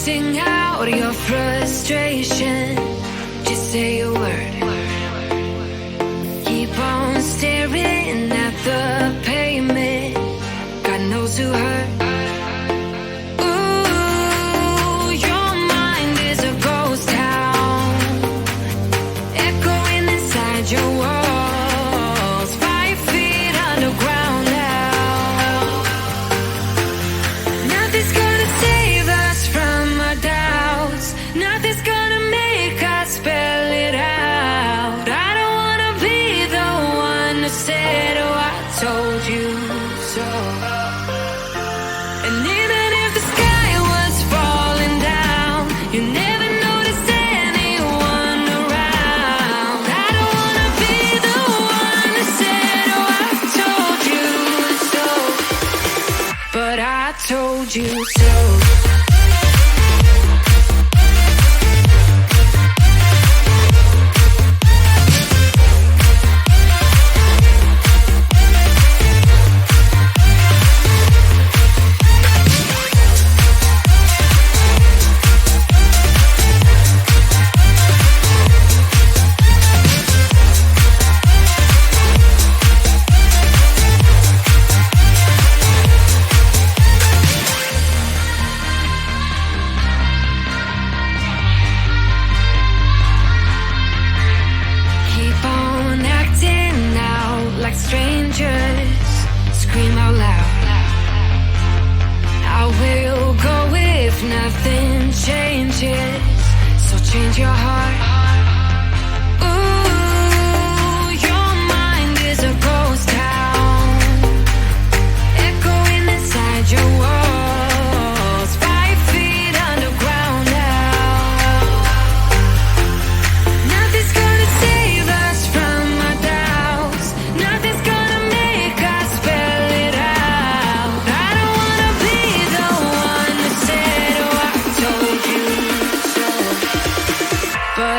Sing out your frustration. Just say a word. Keep on staring at the pavement. God knows who hurt. Ooh, your mind is a ghost town, echoing inside your walls. 5 feet underground now. Nothing's gonna save us from our doubts. Nothing's gonna make us spell it out. I don't wanna be the one who said, oh, I told you so. And even if the sky was falling down, you never noticed anyone around. I don't wanna be the one who said, oh, I told you so. But I told you so. Keep on acting out like strangers. Scream out loud. I will go if nothing changes. So change your heart. Ooh, your mind is a ghost town, echoing inside your walls. 5 feet underground now. Nothing's gonna save us from our doubts. Nothing's gonna make us spell it out. I don't wanna be the one who said, oh, I told you so. But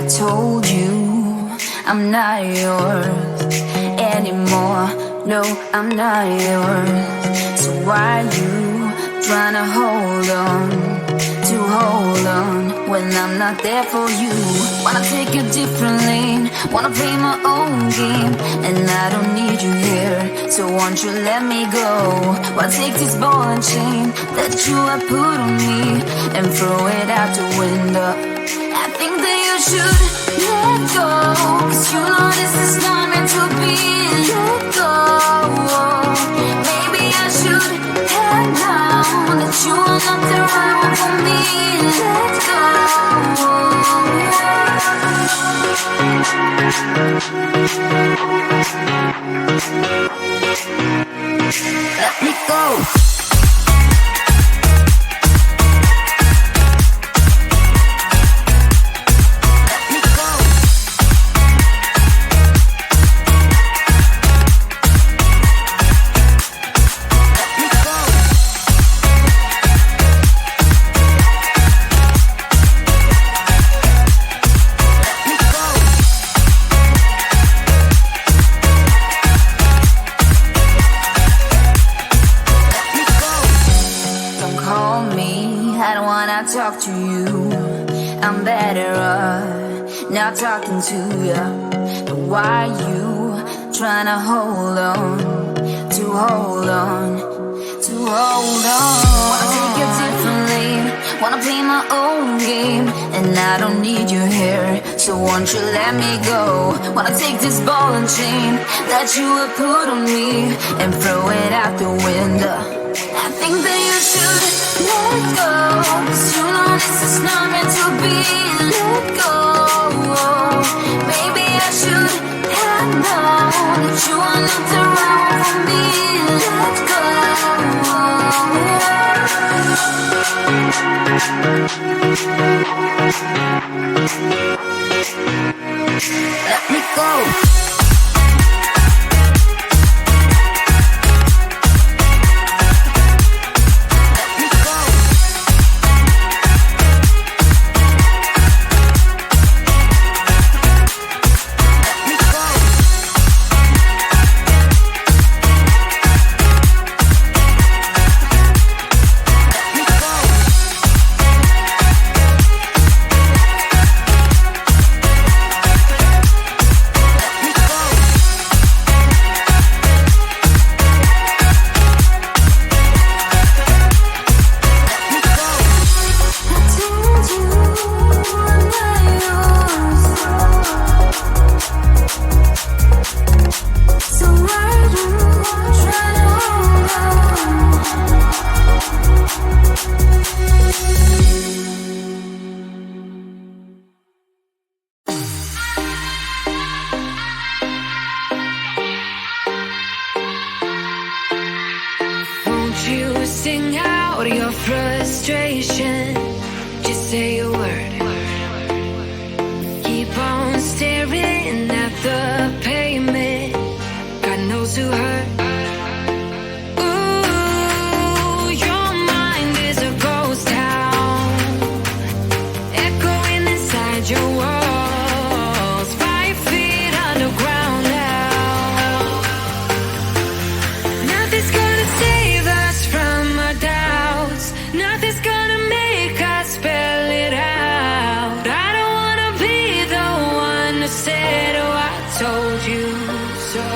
I told you I'm not yours anymore. No, I'm not yours. So why you tryna hold on when I'm not there for you? Wanna take a different lane, wanna play my own game, and I don't need you here, so won't you let me go? Wanna take this ball and chain that you have put on me and throw it out the window. I think that you should let go, 'cause you know this is not meant to be. Let go. Maybe I should have known that you are not the right one for me. Let go. Let me go. Talk to you, I'm better off not talking to you. But why you tryna hold on? Wanna take a different lane, wanna play my own game, and I don't need you here, so won't you let me go? Wanna take this ball and chain that you have put on me and throw it out the window. I think that you should let go, 'cause you know this is not meant to be. Let go. Maybe I should have known that you are not the right one for me. Let go. Let me go. Sing out your frustration. Just say a word. Keep on staring at the pavement. God knows who hurt. Ooh, your mind is a ghost town, echoing inside your walls. 5 feet underground now. Nothing's gonna save us from our doubts. Nothing's gonna make us spell it out. I don't wanna be the one who said, oh, I told you so.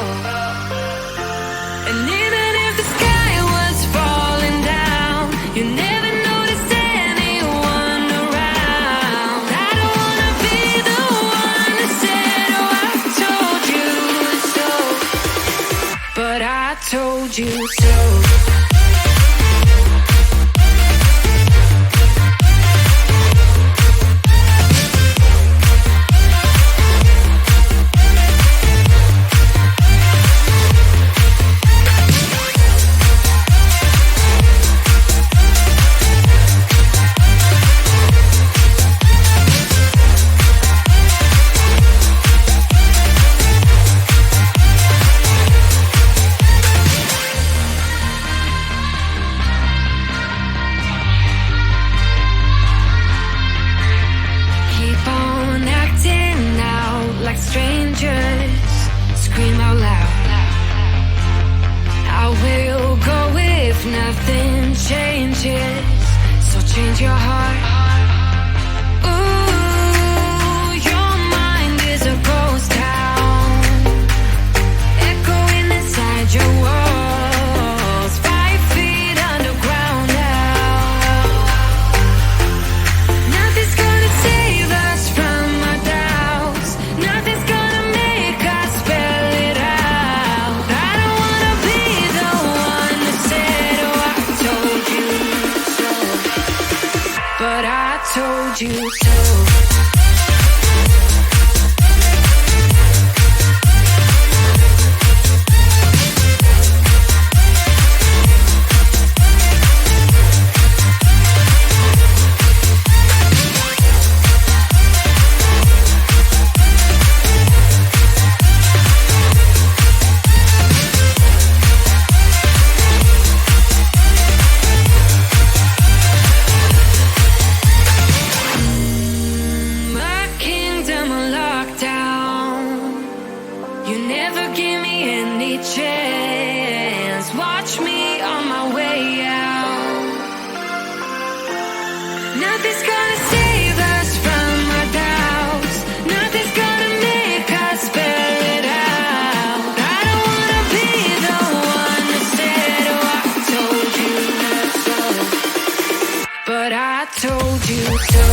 And even if the sky was falling down, you never noticed anyone around. I don't wanna be the one who said, oh, I told you so. But I told you so. like strangers. Scream out loud. I will go if nothing changes. So change your heart. Ooh, your mind is a ghost town, echoing inside your walls. 5 feet underground now. Nothing's gonna save us from our doubts. Nothing's gonna make us spell it out. I don't wanna be the one that said, oh, I told you so. But I told you so. My kingdom on lockdown. You never give me any chance. Watch me on my way out. Nothing's gonna save us from our doubts. Nothing's gonna make us spell it out. I don't wanna be the one that said, oh, I told you so. But I told you so.